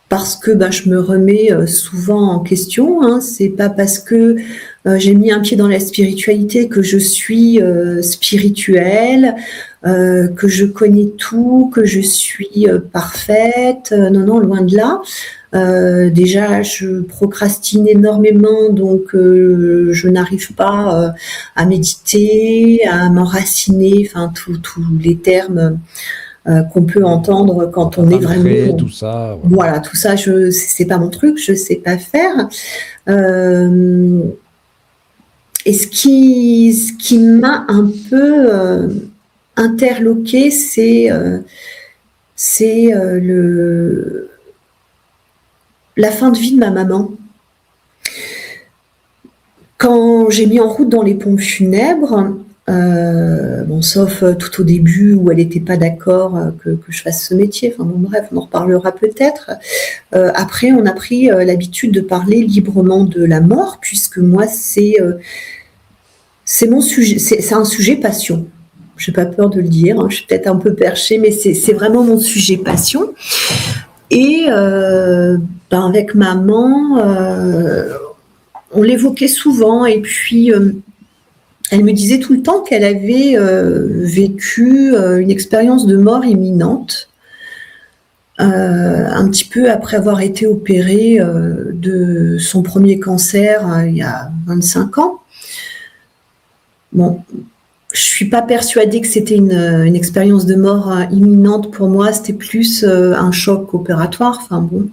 Speaker 2: parce que je me remets souvent en question. Hein. C'est pas parce que j'ai mis un pied dans la spiritualité que je suis spirituelle, que je connais tout, que je suis parfaite. Non, loin de là. Déjà, je procrastine énormément, donc je n'arrive pas à méditer, à m'enraciner, enfin tous les termes qu'on peut entendre quand on est vraiment...
Speaker 1: tout ça.
Speaker 2: Voilà, tout ça, c'est pas mon truc, je sais pas faire. Et ce qui m'a un peu interloquée, c'est la fin de vie de ma maman. Quand j'ai mis en route dans les pompes funèbres, sauf tout au début où elle n'était pas d'accord que je fasse ce métier. Enfin bon, bref, on en reparlera peut-être. Après, on a pris l'habitude de parler librement de la mort, puisque moi, c'est mon sujet, c'est un sujet passion. Je n'ai pas peur de le dire, hein, je suis peut-être un peu perchée, mais c'est vraiment mon sujet passion. Et avec maman, on l'évoquait souvent, et puis elle me disait tout le temps qu'elle avait vécu une expérience de mort imminente, un petit peu après avoir été opérée de son premier cancer il y a 25 ans. Bon, je suis pas persuadée que c'était une expérience de mort imminente pour moi, c'était plus un choc opératoire, enfin bon.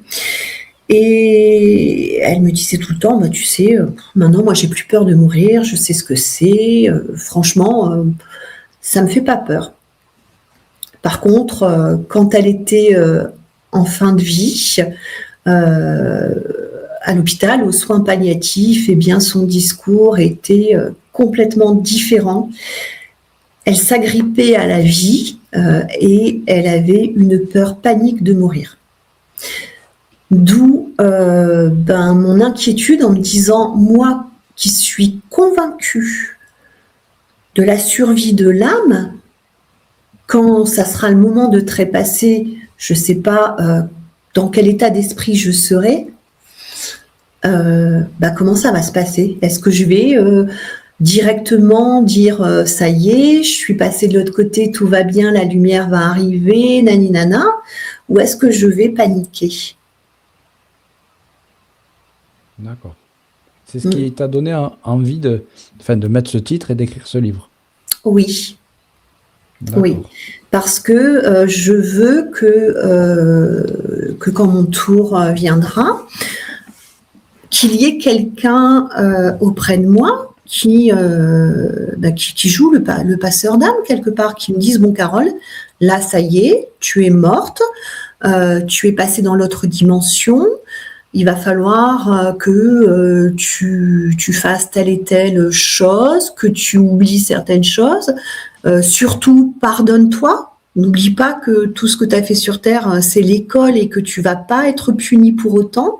Speaker 2: Et elle me disait tout le temps, tu sais, maintenant moi j'ai plus peur de mourir, je sais ce que c'est, franchement, ça me fait pas peur. Par contre, quand elle était en fin de vie, à l'hôpital, aux soins palliatifs, eh bien son discours était complètement différent. Elle s'agrippait à la vie et elle avait une peur panique de mourir. D'où mon inquiétude en me disant, moi qui suis convaincue de la survie de l'âme, quand ça sera le moment de trépasser, je ne sais pas dans quel état d'esprit je serai, comment ça va se passer? Est-ce que je vais directement dire ça y est, je suis passée de l'autre côté, tout va bien, la lumière va arriver, nani nana, ou est-ce que je vais paniquer?
Speaker 1: D'accord. C'est ce qui t'a donné envie de mettre ce titre et d'écrire ce livre.
Speaker 2: Oui. Oui, parce que je veux que quand mon tour viendra, qu'il y ait quelqu'un auprès de moi qui joue le passeur d'âme quelque part, qui me dise, bon Carole, là ça y est, tu es morte, tu es passée dans l'autre dimension, il va falloir que tu fasses telle et telle chose, que tu oublies certaines choses. Surtout, pardonne-toi. N'oublie pas que tout ce que tu as fait sur Terre, c'est l'école et que tu vas pas être puni pour autant.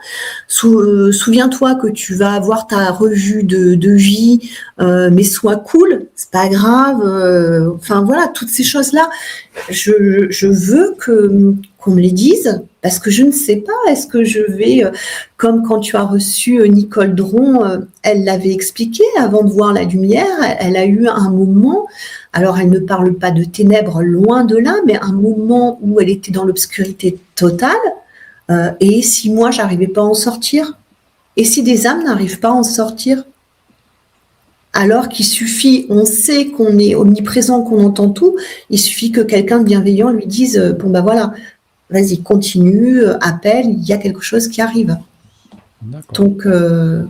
Speaker 2: Souviens-toi que tu vas avoir ta revue de vie, mais sois cool, c'est pas grave. Enfin voilà, toutes ces choses-là, je veux qu'on me les dise, parce que je ne sais pas, est-ce que je vais, comme quand tu as reçu Nicole Dron, elle l'avait expliqué avant de voir la lumière, elle a eu un moment, alors elle ne parle pas de ténèbres, loin de là, mais un moment où elle était dans l'obscurité totale, et si moi j'arrivais pas à en sortir, et si des âmes n'arrivent pas à en sortir, alors qu'il suffit, on sait qu'on est omniprésent, qu'on entend tout, il suffit que quelqu'un de bienveillant lui dise, bon voilà, vas-y, continue, appelle, il y a quelque chose qui arrive. D'accord. Donc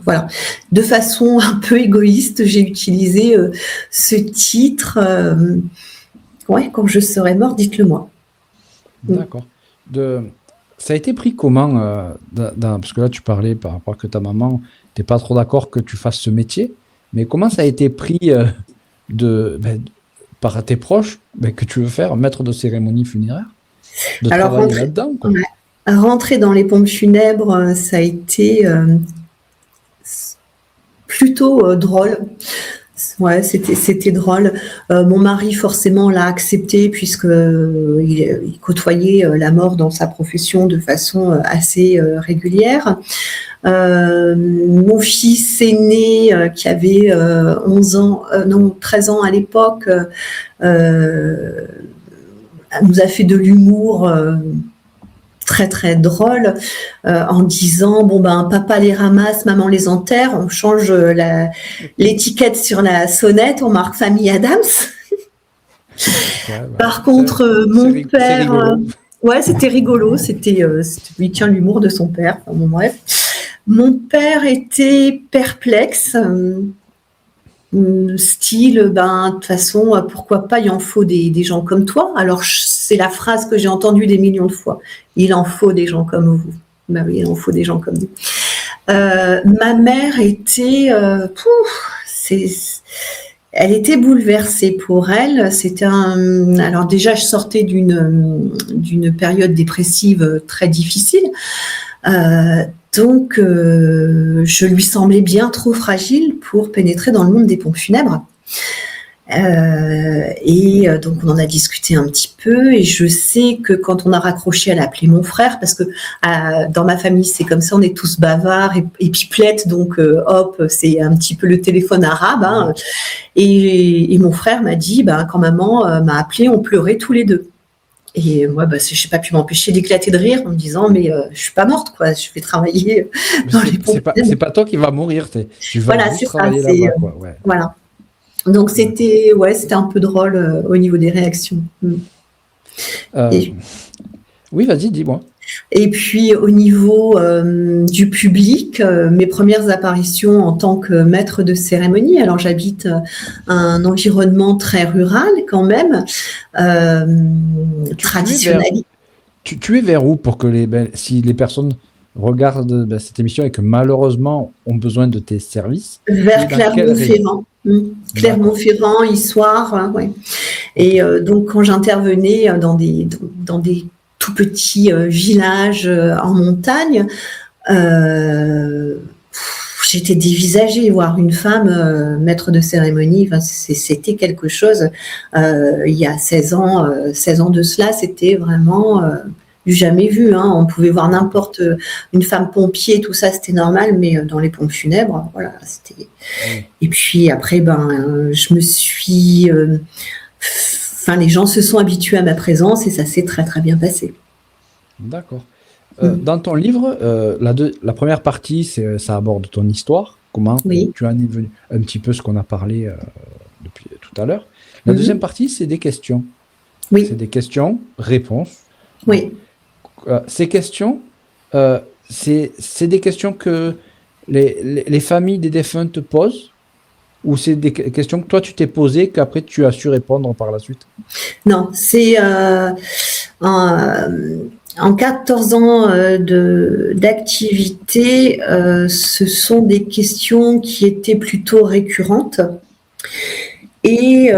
Speaker 2: voilà, de façon un peu égoïste, j'ai utilisé ce titre. Quand je serai mort, dites-le moi.
Speaker 1: D'accord. ça a été pris comment parce que là, tu parlais par rapport que ta maman n'était pas trop d'accord que tu fasses ce métier, mais comment ça a été pris par tes proches que tu veux faire maître de cérémonie funéraire, de
Speaker 2: Alors,
Speaker 1: travailler là-dedans, quoi.
Speaker 2: rentrer dans les pompes funèbres, ça a été plutôt drôle. Ouais, c'était drôle. Mon mari, forcément, l'a accepté puisque il côtoyait la mort dans sa profession de façon assez régulière. Mon fils aîné, qui avait 13 ans à l'époque, nous a fait de l'humour très très drôle en disant bon ben papa les ramasse, maman les enterre, on change l'étiquette sur la sonnette, on marque famille Adams. Par contre mon père, ouais c'était rigolo, c'était il tient l'humour de son père. Enfin, bon bref, mon père était perplexe. Style, de toute façon, pourquoi pas, il en faut des gens comme toi. Alors, c'est la phrase que j'ai entendue des millions de fois. Il en faut des gens comme vous. Ben oui, il en faut des gens comme vous. Ma mère était... elle était bouleversée pour elle. Alors déjà, je sortais d'une période dépressive très difficile. Donc, je lui semblais bien trop fragile pour pénétrer dans le monde des pompes funèbres. Donc, on en a discuté un petit peu et je sais que quand on a raccroché, elle a appelé mon frère parce que dans ma famille, c'est comme ça, on est tous bavards et pipelettes, donc hop, c'est un petit peu le téléphone arabe. Hein. Et mon frère m'a dit, quand maman m'a appelé, on pleurait tous les deux. Et moi, je n'ai pas pu m'empêcher d'éclater de rire en me disant, mais je suis pas morte, quoi. Je vais travailler dans les pompes.
Speaker 1: C'est pas toi qui vas mourir, tu vas travailler là-bas, quoi. Ouais.
Speaker 2: Voilà. Donc c'était un peu drôle au niveau des réactions.
Speaker 1: Oui, vas-y, dis-moi.
Speaker 2: Et puis au niveau du public, mes premières apparitions en tant que maître de cérémonie. Alors j'habite un environnement très rural quand même, traditionnel.
Speaker 1: Tu es vers où pour que si les personnes regardent cette émission et que malheureusement ont besoin de tes services?
Speaker 2: Vers Clermont-Ferrand. Clermont-Ferrand, Issoire, ouais. Et donc quand j'intervenais dans des tout petits villages en montagne, j'étais dévisagée. Voir une femme maître de cérémonie, c'était quelque chose. Il y a 16 ans de cela, c'était vraiment du jamais vu. Hein. On pouvait voir n'importe une femme pompier, tout ça, c'était normal, mais dans les pompes funèbres, voilà, c'était. Et puis après, je me suis. Les gens se sont habitués à ma présence et ça s'est très très bien passé.
Speaker 1: D'accord. Dans ton livre, la première partie, ça aborde ton histoire, comment tu en es venu, un petit peu ce qu'on a parlé depuis tout à l'heure. La deuxième partie, c'est des questions.
Speaker 2: Oui.
Speaker 1: C'est des questions, réponses.
Speaker 2: Oui.
Speaker 1: Ces questions, c'est des questions que les familles des défunts te posent, ou c'est des questions que toi tu t'es posées qu'après tu as su répondre par la suite?
Speaker 2: Non, c'est en 14 ans d'activité, ce sont des questions qui étaient plutôt récurrentes. Et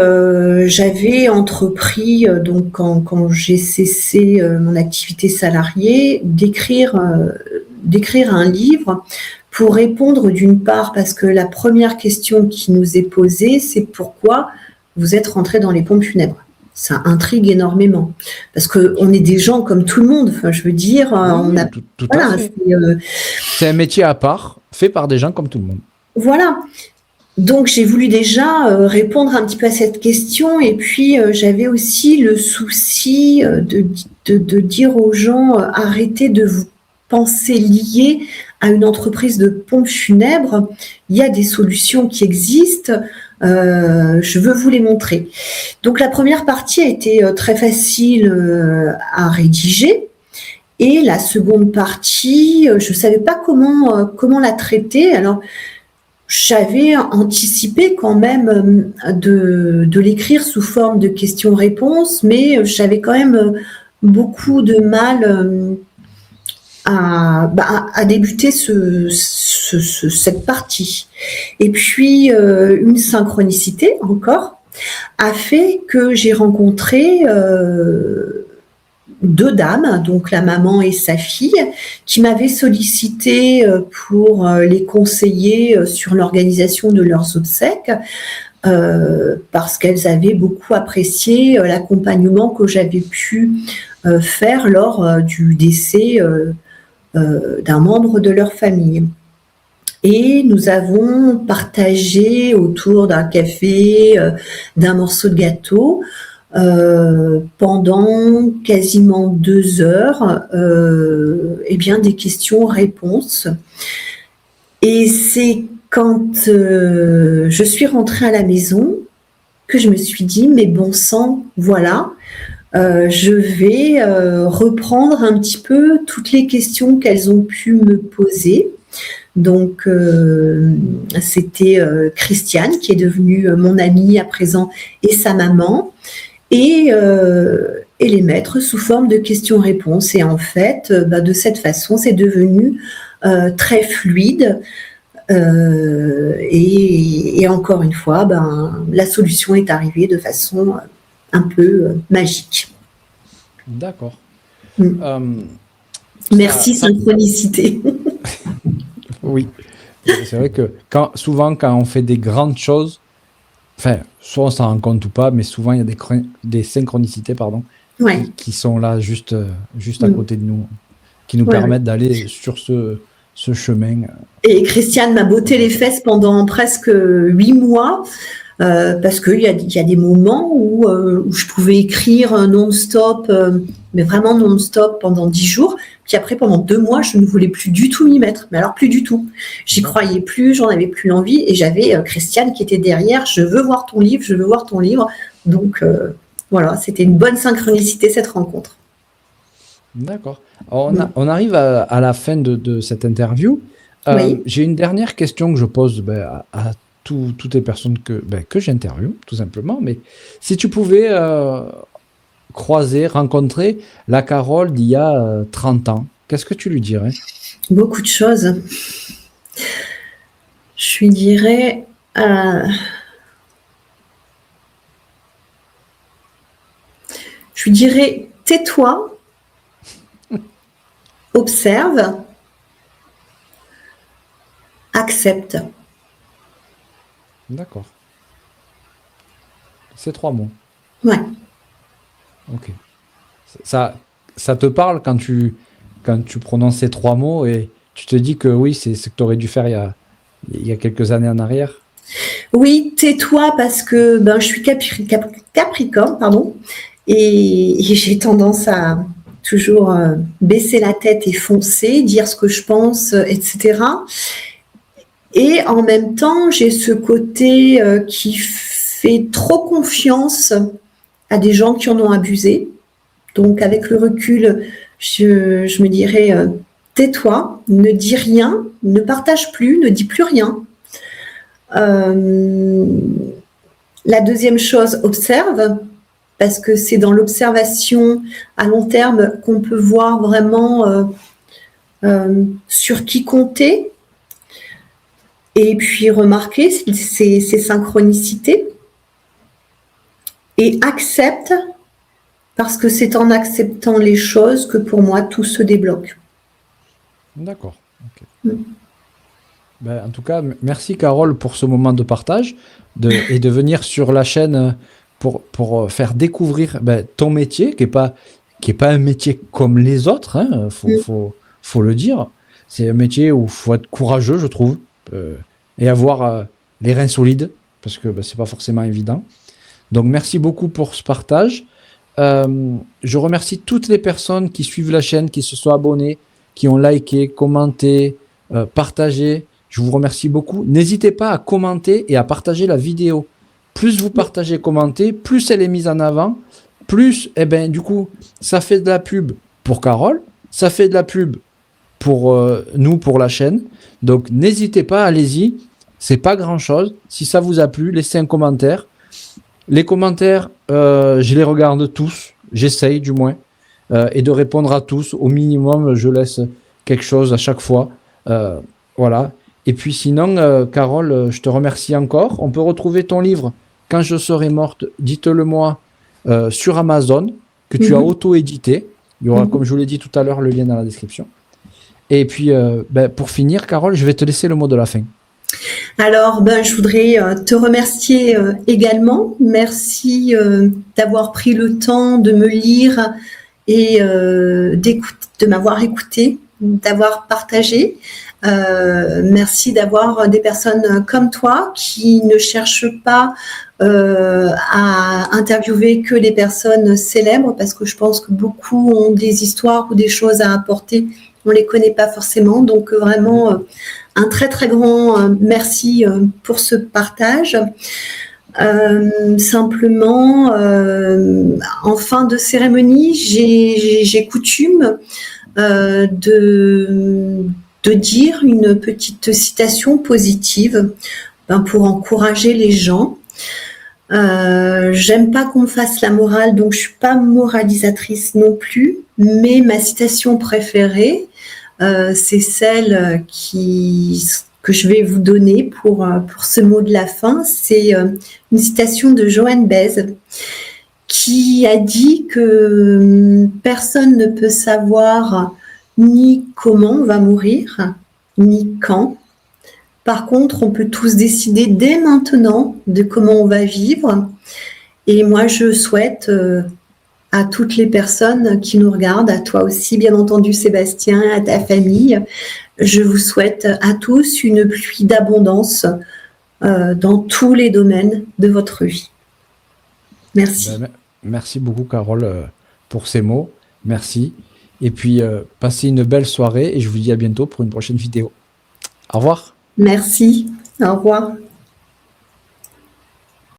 Speaker 2: j'avais entrepris, donc quand j'ai cessé mon activité salariée, d'écrire un livre pour répondre d'une part, parce que la première question qui nous est posée, c'est pourquoi vous êtes rentré dans les pompes funèbres. Ça intrigue énormément, parce qu'on est des gens comme tout le monde. Enfin, je veux dire, on a.
Speaker 1: Tout à fait. C'est un métier à part, fait par des gens comme tout le monde.
Speaker 2: Voilà. Donc, j'ai voulu déjà répondre un petit peu à cette question, et puis j'avais aussi le souci de dire aux gens arrêtez de vous penser liés à une entreprise de pompes funèbres. Il y a des solutions qui existent. Je veux vous les montrer. Donc la première partie a été très facile à rédiger, et la seconde partie, je savais pas comment la traiter. Alors j'avais anticipé quand même de l'écrire sous forme de questions-réponses, mais j'avais quand même beaucoup de mal a débuté cette partie. Et puis, une synchronicité encore a fait que j'ai rencontré deux dames, donc la maman et sa fille, qui m'avaient sollicité pour les conseiller sur l'organisation de leurs obsèques, parce qu'elles avaient beaucoup apprécié l'accompagnement que j'avais pu faire lors du décès d'un membre de leur famille. Et nous avons partagé autour d'un café, d'un morceau de gâteau, pendant quasiment 2 heures, des questions-réponses. Et c'est quand je suis rentrée à la maison que je me suis dit, mais bon sang, voilà, je vais reprendre un petit peu toutes les questions qu'elles ont pu me poser. Donc, c'était Christiane, qui est devenue mon amie à présent, et sa maman, et les mettre sous forme de questions-réponses. Et en fait, de cette façon, c'est devenu très fluide. Et encore une fois, la solution est arrivée de façon un peu magique.
Speaker 1: D'accord.
Speaker 2: Merci, synchronicité.
Speaker 1: Oui. C'est vrai que souvent, quand on fait des grandes choses, enfin, soit on s'en rend compte ou pas, mais souvent, il y a des synchronicités,
Speaker 2: Ouais.
Speaker 1: qui sont là juste à côté de nous, qui nous permettent d'aller sur ce chemin.
Speaker 2: Et Christiane m'a botté les fesses pendant presque 8 mois, parce qu'il y a des moments où je pouvais écrire non-stop, mais vraiment non-stop pendant 10 jours. Puis après, pendant 2 mois, je ne voulais plus du tout m'y mettre. Mais alors, plus du tout. J'y croyais plus, j'en avais plus l'envie. Et j'avais Christiane qui était derrière. Je veux voir ton livre, je veux voir ton livre. Donc, voilà, c'était une bonne synchronicité, cette rencontre.
Speaker 1: D'accord. Alors, on arrive à la fin de cette interview.
Speaker 2: Oui.
Speaker 1: J'ai une dernière question que je pose à toutes les personnes que j'interviewe, tout simplement. Mais si tu pouvais rencontrer la Carole d'il y a 30 ans, qu'est-ce que tu lui dirais?
Speaker 2: Beaucoup de choses. Je lui dirais... tais-toi, observe, accepte.
Speaker 1: D'accord. Ces 3 mots.
Speaker 2: Ouais.
Speaker 1: Ok. Ça te parle quand tu prononces ces 3 mots et tu te dis que oui, c'est ce que tu aurais dû faire il y a quelques années en arrière?
Speaker 2: Oui, tais-toi, parce que je suis Capricorne, pardon, et j'ai tendance à toujours baisser la tête et foncer, dire ce que je pense, etc. Et en même temps, j'ai ce côté qui fait trop confiance à des gens qui en ont abusé. Donc, avec le recul, je me dirais, tais-toi, ne dis rien, ne partage plus, ne dis plus rien. La deuxième chose, observe, parce que c'est dans l'observation à long terme qu'on peut voir vraiment sur qui compter, et puis remarquer ces synchronicités, et accepte, parce que c'est en acceptant les choses que pour moi tout se débloque.
Speaker 1: D'accord. Okay. En tout cas, merci Carole pour ce moment de partage et de venir sur la chaîne pour faire découvrir ton métier, qui est pas un métier comme les autres, hein, faut le dire. C'est un métier où il faut être courageux, je trouve, et avoir les reins solides, parce que c'est pas forcément évident. Donc merci beaucoup pour ce partage. Je remercie toutes les personnes qui suivent la chaîne, qui se sont abonnées, qui ont liké, commenté, partagé. Je vous remercie beaucoup. N'hésitez pas à commenter et à partager la vidéo. Plus vous partagez, commentez, plus elle est mise en avant, plus, du coup, ça fait de la pub pour Carole, ça fait de la pub pour nous, pour la chaîne. Donc, n'hésitez pas, allez-y. C'est pas grand-chose. Si ça vous a plu, laissez un commentaire. Les commentaires, je les regarde tous. J'essaye, du moins. Et de répondre à tous. Au minimum, je laisse quelque chose à chaque fois. Voilà. Et puis sinon, Carole, je te remercie encore. On peut retrouver ton livre Quand je serai morte, dites-le-moi sur Amazon, que tu as auto-édité. Il y aura, comme je vous l'ai dit tout à l'heure, le lien dans la description. Et puis, pour finir, Carole, je vais te laisser le mot de la fin.
Speaker 2: Alors, je voudrais te remercier également. Merci d'avoir pris le temps de me lire et de m'avoir écouté, d'avoir partagé. Merci d'avoir des personnes comme toi qui ne cherchent pas à interviewer que les personnes célèbres, parce que je pense que beaucoup ont des histoires ou des choses à apporter. On les connaît pas forcément, donc vraiment un très très grand merci pour ce partage. Simplement, en fin de cérémonie, j'ai coutume de dire une petite citation positive pour encourager les gens. J'aime pas qu'on me fasse la morale, donc je suis pas moralisatrice non plus, mais ma citation préférée, c'est celle que je vais vous donner pour ce mot de la fin. C'est une citation de Joan Baez qui a dit que personne ne peut savoir ni comment on va mourir, ni quand. Par contre, on peut tous décider dès maintenant de comment on va vivre. Et moi, je souhaite à toutes les personnes qui nous regardent, à toi aussi, bien entendu, Sébastien, à ta famille, je vous souhaite à tous une pluie d'abondance dans tous les domaines de votre vie. Merci.
Speaker 1: Merci beaucoup, Carole, pour ces mots. Merci. Et puis, passez une belle soirée et je vous dis à bientôt pour une prochaine vidéo. Au revoir.
Speaker 2: Merci. Au revoir.